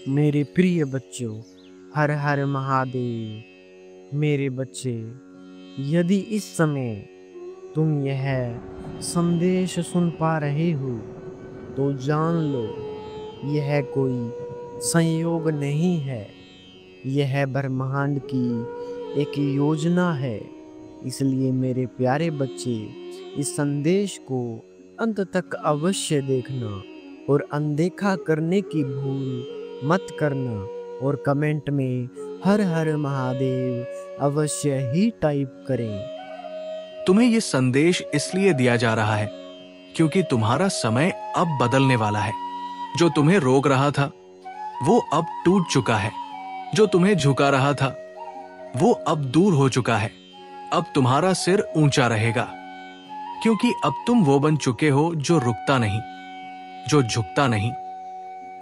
मेरे प्रिय बच्चों, हर हर महादेव। मेरे बच्चे, यदि इस समय तुम यह संदेश सुन पा रहे हो तो जान लो, यह कोई संयोग नहीं है, यह ब्रह्मांड की एक योजना है। इसलिए मेरे प्यारे बच्चे, इस संदेश को अंत तक अवश्य देखना और अनदेखा करने की भूल मत करना, और कमेंट में हर हर महादेव अवश्य ही टाइप करें। तुम्हें ये संदेश इसलिए दिया जा रहा है क्योंकि तुम्हारा समय अब बदलने वाला है। जो तुम्हें रोक रहा था वो अब टूट चुका है। जो तुम्हें झुका रहा था वो अब दूर हो चुका है। अब तुम्हारा सिर ऊंचा रहेगा, क्योंकि अब तुम वो बन चुके हो जो रुकता नहीं, जो झुकता नहीं,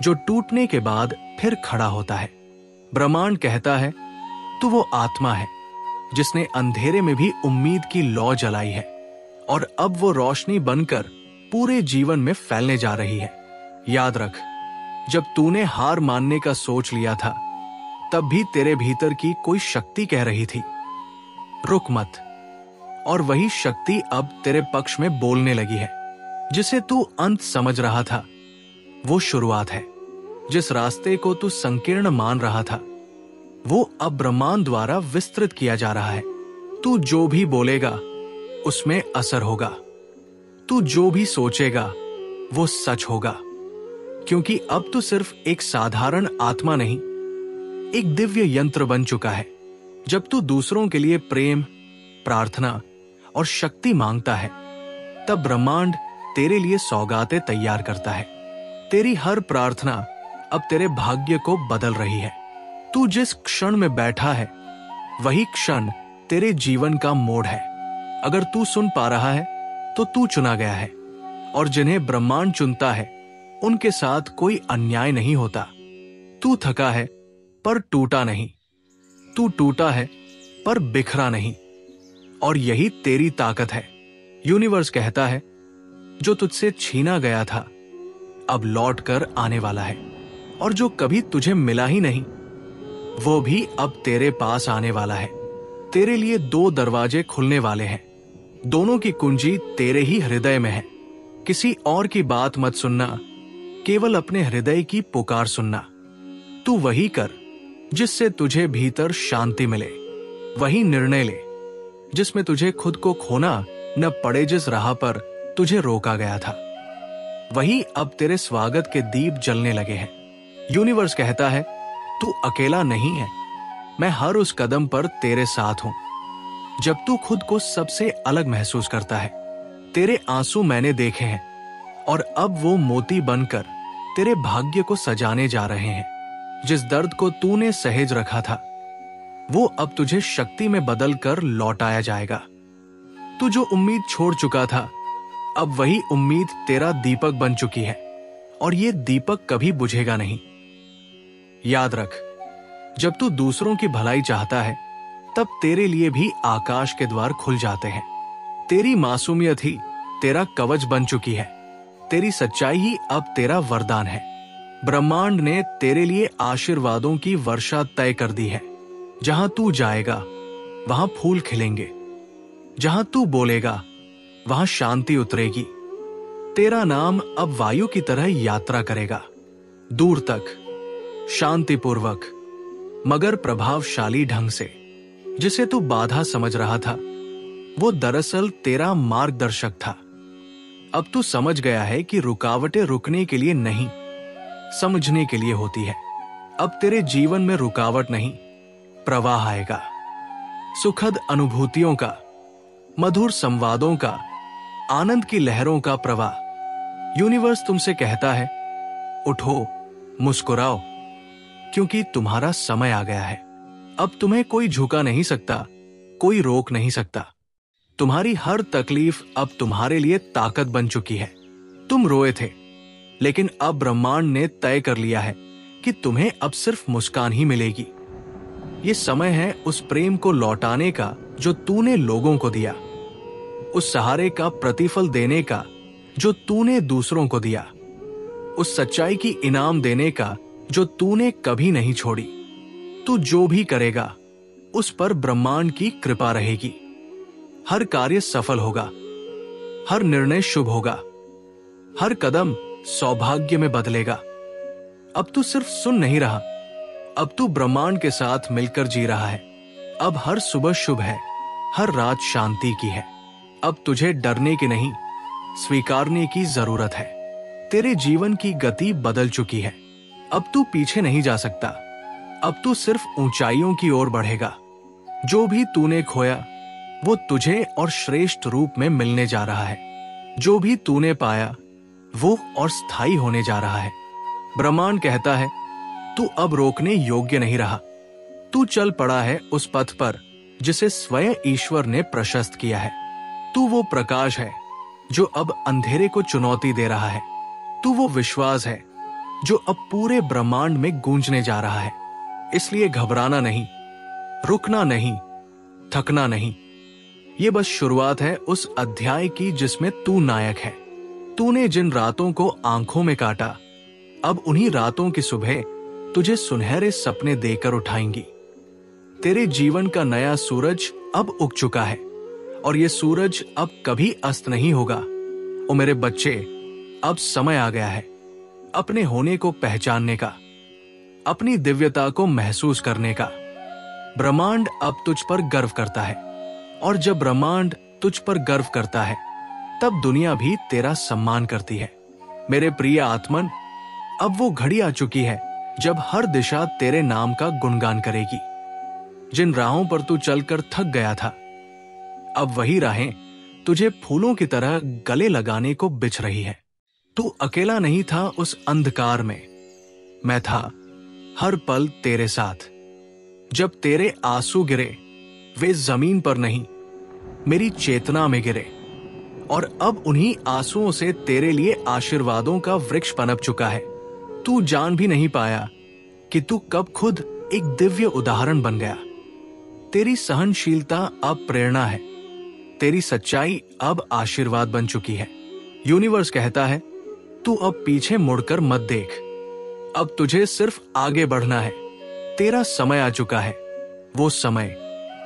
जो टूटने के बाद फिर खड़ा होता है। ब्रह्मांड कहता है तू वो आत्मा है जिसने अंधेरे में भी उम्मीद की लौ जलाई है, और अब वो रोशनी बनकर पूरे जीवन में फैलने जा रही है। याद रख, जब तूने हार मानने का सोच लिया था तब भी तेरे भीतर की कोई शक्ति कह रही थी रुक मत, और वही शक्ति अब तेरे पक्ष में बोलने लगी है। जिसे तू अंत समझ रहा था वो शुरुआत है। जिस रास्ते को तू संकीर्ण मान रहा था वो अब ब्रह्मांड द्वारा विस्तृत किया जा रहा है। तू जो भी बोलेगा उसमें असर होगा। तू जो भी सोचेगा वो सच होगा, क्योंकि अब तू सिर्फ एक साधारण आत्मा नहीं, एक दिव्य यंत्र बन चुका है। जब तू दूसरों के लिए प्रेम, प्रार्थना और शक्ति मांगता है तब ब्रह्मांड तेरे लिए सौगातें तैयार करता है। तेरी हर प्रार्थना अब तेरे भाग्य को बदल रही है। तू जिस क्षण में बैठा है वही क्षण तेरे जीवन का मोड़ है। अगर तू सुन पा रहा है तो तू चुना गया है, और जिन्हें ब्रह्मांड चुनता है उनके साथ कोई अन्याय नहीं होता। तू थका है पर टूटा नहीं, तू टूटा है पर बिखरा नहीं, और यही तेरी ताकत है। यूनिवर्स कहता है जो तुझसे छीना गया था अब लौट कर आने वाला है, और जो कभी तुझे मिला ही नहीं वो भी अब तेरे पास आने वाला है। तेरे लिए दो दरवाजे खुलने वाले हैं, दोनों की कुंजी तेरे ही हृदय में है। किसी और की बात मत सुनना, केवल अपने हृदय की पुकार सुनना। तू वही कर जिससे तुझे भीतर शांति मिले, वही निर्णय ले जिसमें तुझे खुद को खोना न पड़े। जिस राह पर तुझे रोका गया था वही अब तेरे स्वागत के दीप जलने लगे हैं। यूनिवर्स कहता है तू अकेला नहीं है, मैं हर उस कदम पर तेरे साथ हूं। जब तू खुद को सबसे अलग महसूस करता है, तेरे आंसू मैंने देखे हैं, और अब वो मोती बनकर तेरे भाग्य को सजाने जा रहे हैं। जिस दर्द को तूने सहेज रखा था वो अब तुझे शक्ति में बदल कर लौटाया जाएगा। तू जो उम्मीद छोड़ चुका था अब वही उम्मीद तेरा दीपक बन चुकी है, और ये दीपक कभी बुझेगा नहीं। याद रख, जब तू दूसरों की भलाई चाहता है तब तेरे लिए भी आकाश के द्वार खुल जाते हैं। तेरी मासूमियत ही तेरा कवच बन चुकी है, तेरी सच्चाई ही अब तेरा वरदान है। ब्रह्मांड ने तेरे लिए आशीर्वादों की वर्षा तय कर दी है। जहां तू जाएगा वहां फूल खिलेंगे, जहां तू बोलेगा वहां शांति उतरेगी। तेरा नाम अब वायु की तरह यात्रा करेगा, दूर तक, शांतिपूर्वक मगर प्रभावशाली ढंग से। जिसे तू बाधा समझ रहा था वो दरअसल तेरा मार्गदर्शक था। अब तू समझ गया है कि रुकावटें रुकने के लिए नहीं, समझने के लिए होती है। अब तेरे जीवन में रुकावट नहीं, प्रवाह आएगा। सुखद अनुभूतियों का, मधुर संवादों का, आनंद की लहरों का प्रवाह। यूनिवर्स तुमसे कहता है उठो, मुस्कुराओ, क्योंकि तुम्हारा समय आ गया है। अब तुम्हें कोई झुका नहीं सकता, कोई रोक नहीं सकता। तुम्हारी हर तकलीफ अब तुम्हारे लिए ताकत बन चुकी है। तुम रोए थे, लेकिन अब ब्रह्मांड ने तय कर लिया है कि तुम्हें अब सिर्फ मुस्कान ही मिलेगी। ये समय है उस प्रेम को लौटाने का जो तूने लोगों को दिया, उस सहारे का प्रतिफल देने का जो तूने दूसरों को दिया, उस सच्चाई की इनाम देने का जो तूने कभी नहीं छोड़ी। तू जो भी करेगा उस पर ब्रह्मांड की कृपा रहेगी। हर कार्य सफल होगा, हर निर्णय शुभ होगा, हर कदम सौभाग्य में बदलेगा। अब तू सिर्फ सुन नहीं रहा, अब तू ब्रह्मांड के साथ मिलकर जी रहा है। अब हर सुबह शुभ है, हर रात शांति की है। अब तुझे डरने की नहीं, स्वीकारने की जरूरत है। तेरे जीवन की गति बदल चुकी है। अब तू पीछे नहीं जा सकता, अब तू सिर्फ ऊंचाइयों की ओर बढ़ेगा। जो भी तूने खोया वो तुझे और श्रेष्ठ रूप में मिलने जा रहा है। जो भी तूने पाया वो और स्थायी होने जा रहा है। ब्रह्मांड कहता है, तू अब रोकने योग्य नहीं रहा। तू चल पड़ा है उस पथ पर जिसे स्वयं ईश्वर ने प्रशस्त किया है। तू वो प्रकाश है जो अब अंधेरे को चुनौती दे रहा है। तू वो विश्वास है जो अब पूरे ब्रह्मांड में गूंजने जा रहा है। इसलिए घबराना नहीं, रुकना नहीं, थकना नहीं। ये बस शुरुआत है उस अध्याय की जिसमें तू नायक है। तूने जिन रातों को आंखों में काटा, अब उन्हीं रातों की सुबह तुझे सुनहरे सपने देकर उठाएंगी। तेरे जीवन का नया सूरज अब उग चुका है और ये सूरज अब कभी अस्त नहीं होगा। ओ मेरे बच्चे, अब समय आ गया है अपने होने को पहचानने का, अपनी दिव्यता को महसूस करने का। ब्रह्मांड अब तुझ पर गर्व करता है और जब ब्रह्मांड तुझ पर गर्व करता है तब दुनिया भी तेरा सम्मान करती है। मेरे प्रिय आत्मन, अब वो घड़ी आ चुकी है जब हर दिशा तेरे नाम का गुणगान करेगी। जिन राहों पर तू चलकर थक गया था, अब वही राहें तुझे फूलों की तरह गले लगाने को बिछ रही है। तू अकेला नहीं था उस अंधकार में, मैं था हर पल तेरे साथ। जब तेरे आंसू गिरे वे जमीन पर नहीं, मेरी चेतना में गिरे, और अब उन्हीं आंसुओं से तेरे लिए आशीर्वादों का वृक्ष पनप चुका है। तू जान भी नहीं पाया कि तू कब खुद एक दिव्य उदाहरण बन गया। तेरी सहनशीलता अब प्रेरणा है, तेरी सच्चाई अब आशीर्वाद बन चुकी है। यूनिवर्स कहता है, तू अब पीछे मुड़कर मत देख, अब तुझे सिर्फ आगे बढ़ना है। तेरा समय आ चुका है, वो समय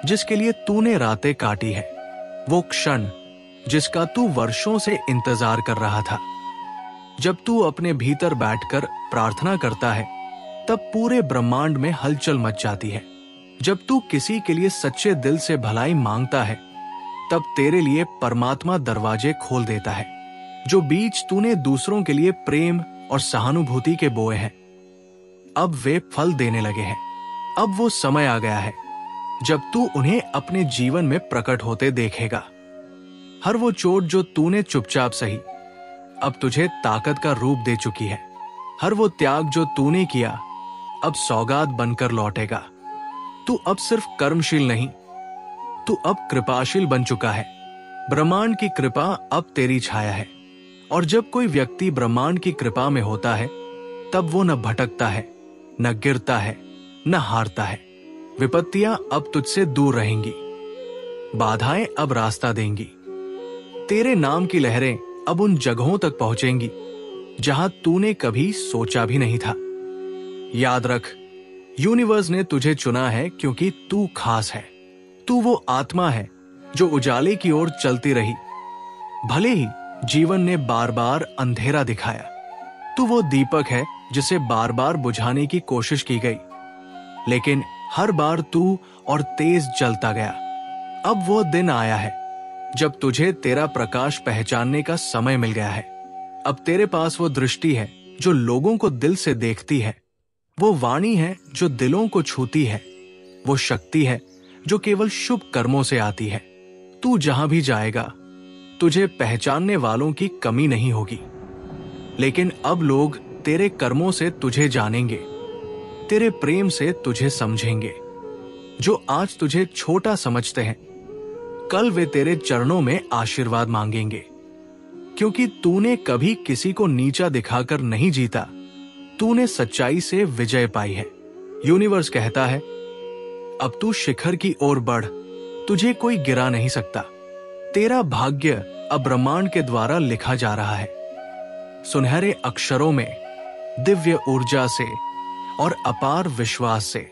जिसके लिए तूने रातें काटी है, वो क्षण जिसका तू वर्षों से इंतजार कर रहा था। जब तू अपने भीतर बैठकर प्रार्थना करता है तब पूरे ब्रह्मांड में हलचल मच जाती है। जब तू किसी के लिए सच्चे दिल से भलाई मांगता है तब तेरे लिए परमात्मा दरवाजे खोल देता है। जो बीज तूने दूसरों के लिए प्रेम और सहानुभूति के बोए हैं, अब वे फल देने लगे हैं। अब वो समय आ गया है जब तू उन्हें अपने जीवन में प्रकट होते देखेगा। हर वो चोट जो तूने चुपचाप सही, अब तुझे ताकत का रूप दे चुकी है। हर वो त्याग जो तूने किया, अब सौगात बनकर लौटेगा। तू अब सिर्फ कर्मशील नहीं, तू अब कृपाशील बन चुका है। ब्रह्मांड की कृपा अब तेरी छाया है, और जब कोई व्यक्ति ब्रह्मांड की कृपा में होता है तब वो न भटकता है, न गिरता है, न हारता है। विपत्तियां अब तुझसे दूर रहेंगी, बाधाएं अब रास्ता देंगी। तेरे नाम की लहरें अब उन जगहों तक पहुंचेंगी जहां तूने कभी सोचा भी नहीं था। याद रख, यूनिवर्स ने तुझे चुना है क्योंकि तू खास है। तू वो आत्मा है जो उजाले की ओर चलती रही, भले ही जीवन ने बार बार अंधेरा दिखाया। तू वो दीपक है जिसे बार बार बुझाने की कोशिश की गई, लेकिन हर बार तू और तेज जलता गया। अब वो दिन आया है जब तुझे तेरा प्रकाश पहचानने का समय मिल गया है। अब तेरे पास वो दृष्टि है जो लोगों को दिल से देखती है, वो वाणी है जो दिलों को छूती है, वो शक्ति है जो केवल शुभ कर्मों से आती है। तू जहां भी जाएगा तुझे पहचानने वालों की कमी नहीं होगी, लेकिन अब लोग तेरे कर्मों से तुझे जानेंगे, तेरे प्रेम से तुझे समझेंगे। जो आज तुझे छोटा समझते हैं, कल वे तेरे चरणों में आशीर्वाद मांगेंगे, क्योंकि तूने कभी किसी को नीचा दिखाकर नहीं जीता, तूने सच्चाई से विजय पाई है। यूनिवर्स कहता है, अब तू शिखर की ओर बढ़, तुझे कोई गिरा नहीं सकता। तेरा भाग्य अब ब्रह्मांड के द्वारा लिखा जा रहा है। सुनहरे अक्षरों में, दिव्य ऊर्जा से और अपार विश्वास से।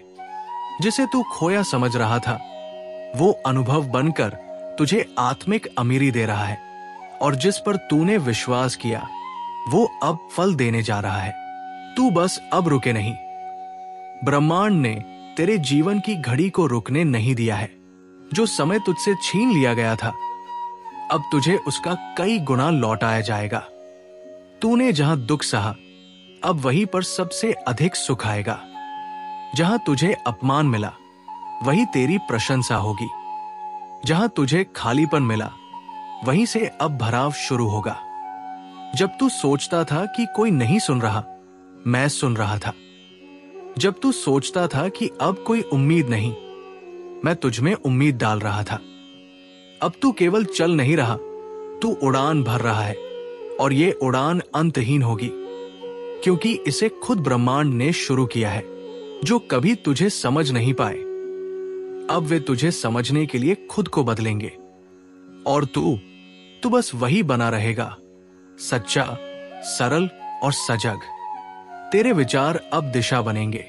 जिसे तू खोया समझ रहा था, वो अनुभव बनकर तुझे आत्मिक अमीरी दे रहा है, और जिस पर तूने विश्वास किया वो अब फल देने जा रहा है। तू बस अब रुके नहीं। ब्रह्मांड ने तेरे जीवन की घड़ी को रुकने नहीं दिया है। जो समय तुझसे छीन लिया गया था, अब तुझे उसका कई गुना लौटाया जाएगा। तूने जहां दुख सहा, अब वहीं पर सबसे अधिक सुख आएगा। जहां तुझे अपमान मिला, वहीं तेरी प्रशंसा होगी। जहां तुझे खालीपन मिला, वहीं से अब भराव शुरू होगा। जब तू सोचता था कि कोई नहीं सुन रहा, मैं सुन रहा था। जब तू सोचता था कि अब कोई उम्मीद नहीं, मैं तुझमें उम्मीद डाल रहा था। अब तू केवल चल नहीं रहा, तू उड़ान भर रहा है, और ये उड़ान अंतहीन होगी, क्योंकि इसे खुद ब्रह्मांड ने शुरू किया है। जो कभी तुझे समझ नहीं पाए, अब वे तुझे समझने के लिए खुद को बदलेंगे, और तू बस वही बना रहेगा, सच्चा, सरल और सजग। तेरे विचार अब दिशा बनेंगे,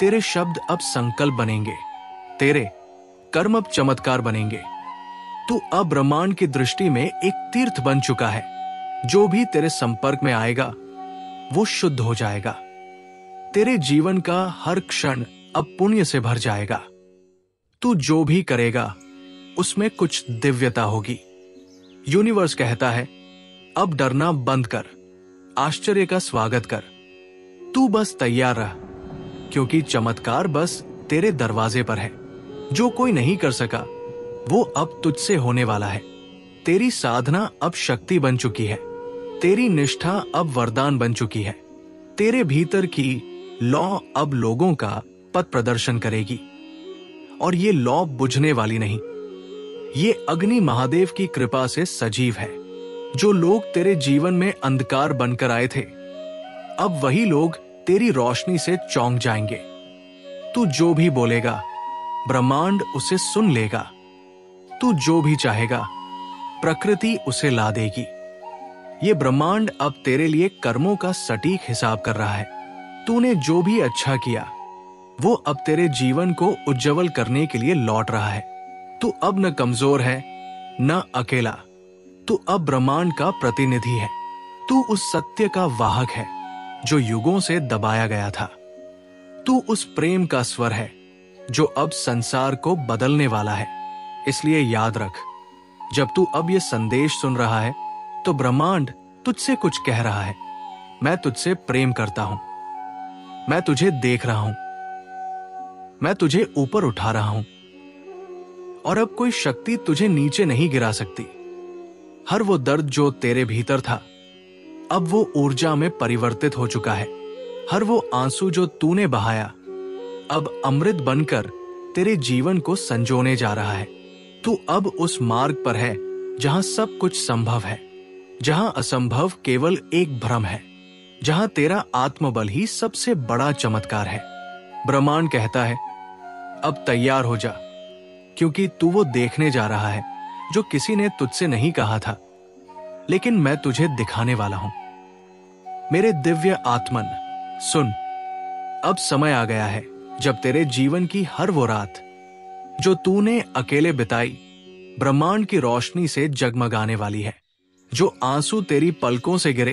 तेरे शब्द अब संकल्प बनेंगे, तेरे कर्म अब चमत्कार बनेंगे। तू अब ब्रह्मांड की दृष्टि में एक तीर्थ बन चुका है। जो भी तेरे संपर्क में आएगा वो शुद्ध हो जाएगा। तेरे जीवन का हर क्षण अब पुण्य से भर जाएगा। तू जो भी करेगा उसमें कुछ दिव्यता होगी। यूनिवर्स कहता है, अब डरना बंद कर, आश्चर्य का स्वागत कर। तू बस तैयार रह, क्योंकि चमत्कार बस तेरे दरवाजे पर है। जो कोई नहीं कर सका वो अब तुझसे होने वाला है। तेरी साधना अब शक्ति बन चुकी है, तेरी निष्ठा अब वरदान बन चुकी है। तेरे भीतर की लौ अब लोगों का पथ प्रदर्शन करेगी, और ये लौ बुझने वाली नहीं, ये अग्नि महादेव की कृपा से सजीव है। जो लोग तेरे जीवन में अंधकार बनकर आए थे, अब वही लोग तेरी रोशनी से चौंक जाएंगे। तू जो भी बोलेगा, ब्रह्मांड उसे सुन लेगा। तू जो भी चाहेगा, प्रकृति उसे ला देगी। ये ब्रह्मांड अब तेरे लिए कर्मों का सटीक हिसाब कर रहा है। तूने जो भी अच्छा किया, वो अब तेरे जीवन को उज्जवल करने के लिए लौट रहा है। तू अब न कमजोर है, न अकेला। तू अब ब्रह्मांड का प्रतिनिधि है। तू उस सत्य का वाहक है जो युगों से दबाया गया था। तू उस प्रेम का स्वर है जो अब संसार को बदलने वाला है। इसलिए याद रख, जब तू अब ये संदेश सुन रहा है तो ब्रह्मांड तुझसे कुछ कह रहा है। मैं तुझसे प्रेम करता हूं, मैं तुझे देख रहा हूं, मैं तुझे ऊपर उठा रहा हूं, और अब कोई शक्ति तुझे नीचे नहीं गिरा सकती। हर वो दर्द जो तेरे भीतर था, अब वो ऊर्जा में परिवर्तित हो चुका है। हर वो आंसू जो तूने बहाया, अब अमृत बनकर तेरे जीवन को संजोने जा रहा है। तू अब उस मार्ग पर है जहां सब कुछ संभव है, जहां असंभव केवल एक भ्रम है, जहां तेरा आत्मबल ही सबसे बड़ा चमत्कार है। ब्रह्मांड कहता है, अब तैयार हो जा, क्योंकि तू वो देखने जा रहा है जो किसी ने तुझसे नहीं कहा था, लेकिन मैं तुझे दिखाने वाला हूं। मेरे दिव्य आत्मन, सुन, अब समय आ गया है जब तेरे जीवन की हर वो रात जो तूने अकेले बिताई, ब्रह्मांड की रोशनी से जगमगाने वाली है। जो आंसू तेरी पलकों से गिरे,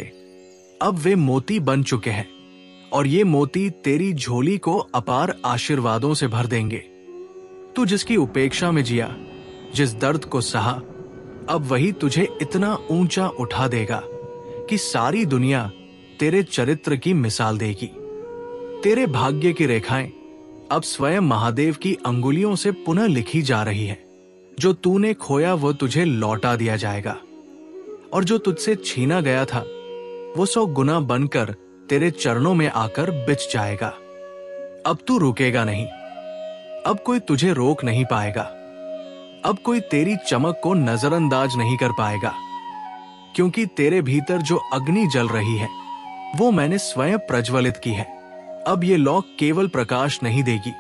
अब वे मोती बन चुके हैं, और ये मोती तेरी झोली को अपार आशीर्वादों से भर देंगे। तू जिसकी उपेक्षा में जिया, जिस दर्द को सहा, अब वही तुझे इतना ऊंचा उठा देगा कि सारी दुनिया तेरे चरित्र की मिसाल देगी। तेरे भाग्य की रेखाएं अब स्वयं महादेव की अंगुलियों से पुनः लिखी जा रही है। जो तूने खोया वो तुझे लौटा दिया जाएगा, और जो तुझसे छीना गया था वो 100 गुना बनकर तेरे चरणों में आकर बिछ जाएगा। अब तू रुकेगा नहीं, अब कोई तुझे रोक नहीं पाएगा, अब कोई तेरी चमक को नजरअंदाज नहीं कर पाएगा, क्योंकि तेरे भीतर जो अग्नि जल रही है वो मैंने स्वयं प्रज्वलित की है। अब ये लौ केवल प्रकाश नहीं देगी,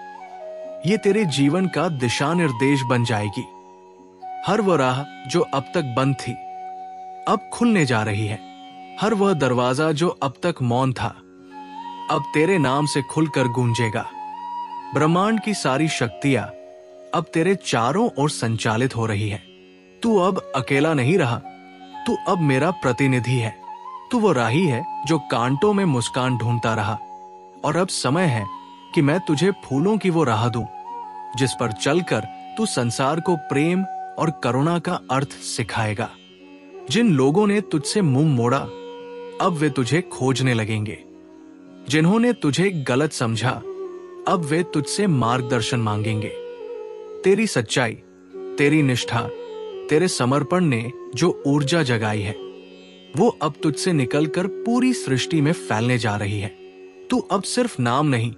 ये तेरे जीवन का दिशा निर्देश बन जाएगी। हर वह राह जो अब तक बंद थी अब खुलने जा रही है। हर वह दरवाजा जो अब तक मौन था अब तेरे नाम से खुलकर गूंजेगा। ब्रह्मांड की सारी शक्तियां अब तेरे चारों ओर संचालित हो रही है। तू अब अकेला नहीं रहा, तू अब मेरा प्रतिनिधि है। तू वो राही है जो कांटों में मुस्कान ढूंढता रहा, और अब समय है कि मैं तुझे फूलों की वो राह दूं जिस पर चलकर तू संसार को प्रेम और करुणा का अर्थ सिखाएगा। जिन लोगों ने तुझसे मुंह मोड़ा, अब वे तुझे खोजने लगेंगे। जिन्होंने तुझे गलत समझा, अब वे तुझसे मार्गदर्शन मांगेंगे। तेरी सच्चाई, तेरी निष्ठा, तेरे समर्पण ने जो ऊर्जा जगाई है, वो अब तुझसे निकलकर पूरी सृष्टि में फैलने जा रही है। तू अब सिर्फ नाम नहीं,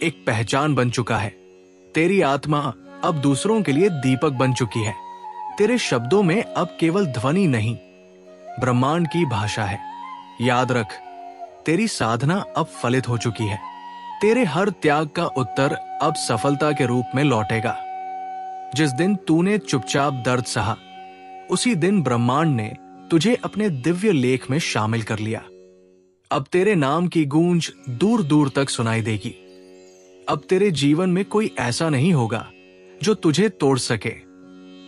एक पहचान बन चुका है। तेरी आत्मा अब दूसरों के लिए दीपक बन चुकी है। तेरे शब्दों में अब केवल ध्वनि नहीं, ब्रह्मांड की भाषा है। याद रख, तेरी साधना अब फलित हो चुकी है। तेरे हर त्याग का उत्तर अब सफलता के रूप में लौटेगा। जिस दिन तूने चुपचाप दर्द सहा, उसी दिन ब्रह्मांड ने तुझे अपने दिव्य लेख में शामिल कर लिया। अब तेरे नाम की गूंज दूर दूर तक सुनाई देगी। अब तेरे जीवन में कोई ऐसा नहीं होगा जो तुझे तोड़ सके,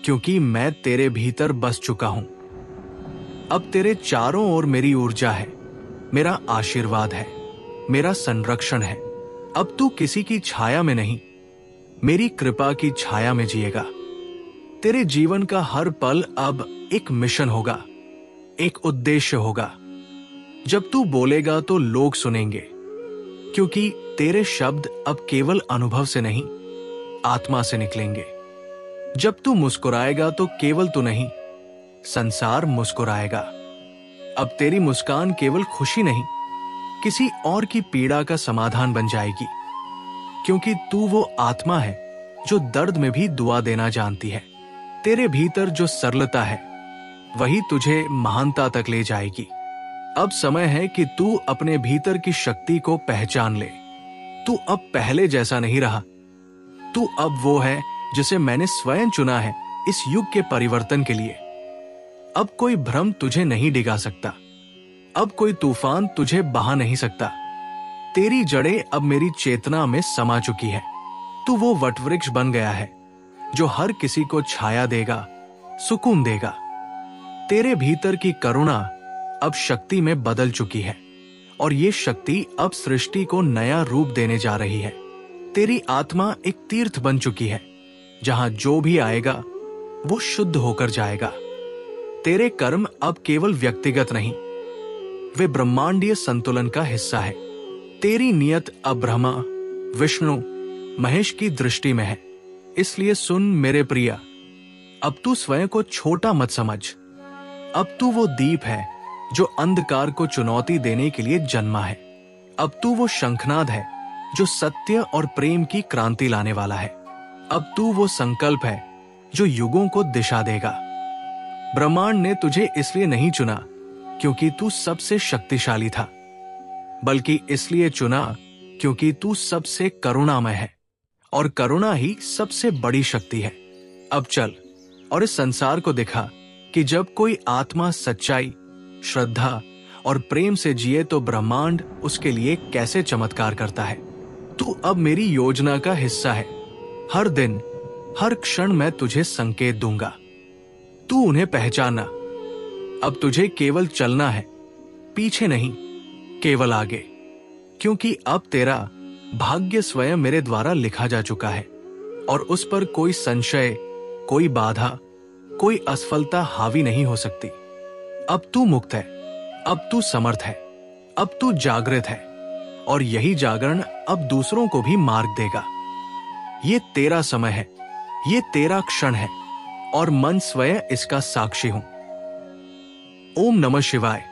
क्योंकि मैं तेरे भीतर बस चुका हूं। अब तेरे चारों ओर मेरी ऊर्जा है, मेरा आशीर्वाद है, मेरा संरक्षण है। अब तू किसी की छाया में नहीं, मेरी कृपा की छाया में जिएगा। तेरे जीवन का हर पल अब एक मिशन होगा, एक उद्देश्य होगा। जब तू बोलेगा तो लोग सुनेंगे, क्योंकि तेरे शब्द अब केवल अनुभव से नहीं, आत्मा से निकलेंगे। जब तू मुस्कुराएगा तो केवल तू नहीं, संसार मुस्कुराएगा। अब तेरी मुस्कान केवल खुशी नहीं, किसी और की पीड़ा का समाधान बन जाएगी, क्योंकि तू वो आत्मा है जो दर्द में भी दुआ देना जानती है। तेरे भीतर जो सरलता है, वही तुझे महानता तक ले जाएगी। अब समय है कि तू अपने भीतर की शक्ति को पहचान ले। तू अब पहले जैसा नहीं रहा। तू अब वो है जिसे मैंने स्वयं चुना है इस युग के परिवर्तन के लिए। अब कोई भ्रम तुझे नहीं डिगा सकता, अब कोई तूफान तुझे बहा नहीं सकता। तेरी जड़ें अब मेरी चेतना में समा चुकी है। तू वो वटवृक्ष बन गया है जो हर किसी को छाया देगा, सुकून देगा। तेरे भीतर की करुणा अब शक्ति में बदल चुकी है, और ये शक्ति अब सृष्टि को नया रूप देने जा रही है। तेरी आत्मा एक तीर्थ बन चुकी है, जहां जो भी आएगा वो शुद्ध होकर जाएगा। तेरे कर्म अब केवल व्यक्तिगत नहीं, वे ब्रह्मांडीय संतुलन का हिस्सा है। तेरी नियत अब ब्रह्मा, विष्णु, महेश की दृष्टि में है। इसलिए सुन मेरे प्रिया, अब तू स्वयं को छोटा मत समझ। अब तू वो दीप है जो अंधकार को चुनौती देने के लिए जन्मा है। अब तू वो शंखनाद है जो सत्य और प्रेम की क्रांति लाने वाला है। अब तू वो संकल्प है जो युगों को दिशा देगा। ब्रह्मांड ने तुझे इसलिए नहीं चुना क्योंकि तू सबसे शक्तिशाली था, बल्कि इसलिए चुना क्योंकि तू सबसे करुणामय है, और करुणा ही सबसे बड़ी शक्ति है। अब चल और इस संसार को दिखा कि जब कोई आत्मा सच्चाई, श्रद्धा और प्रेम से जिए तो ब्रह्मांड उसके लिए कैसे चमत्कार करता है। तू अब मेरी योजना का हिस्सा है। हर दिन, हर क्षण मैं तुझे संकेत दूंगा, तू उन्हें पहचानना। अब तुझे केवल चलना है, पीछे नहीं, केवल आगे, क्योंकि अब तेरा भाग्य स्वयं मेरे द्वारा लिखा जा चुका है, और उस पर कोई संशय, कोई बाधा, कोई असफलता हावी नहीं हो सकती। अब तू मुक्त है, अब तू समर्थ है, अब तू जागृत है, और यही जागरण अब दूसरों को भी मार्ग देगा। ये तेरा समय है, ये तेरा क्षण है, और मन स्वयं इसका साक्षी हूं। ओम नमः शिवाय।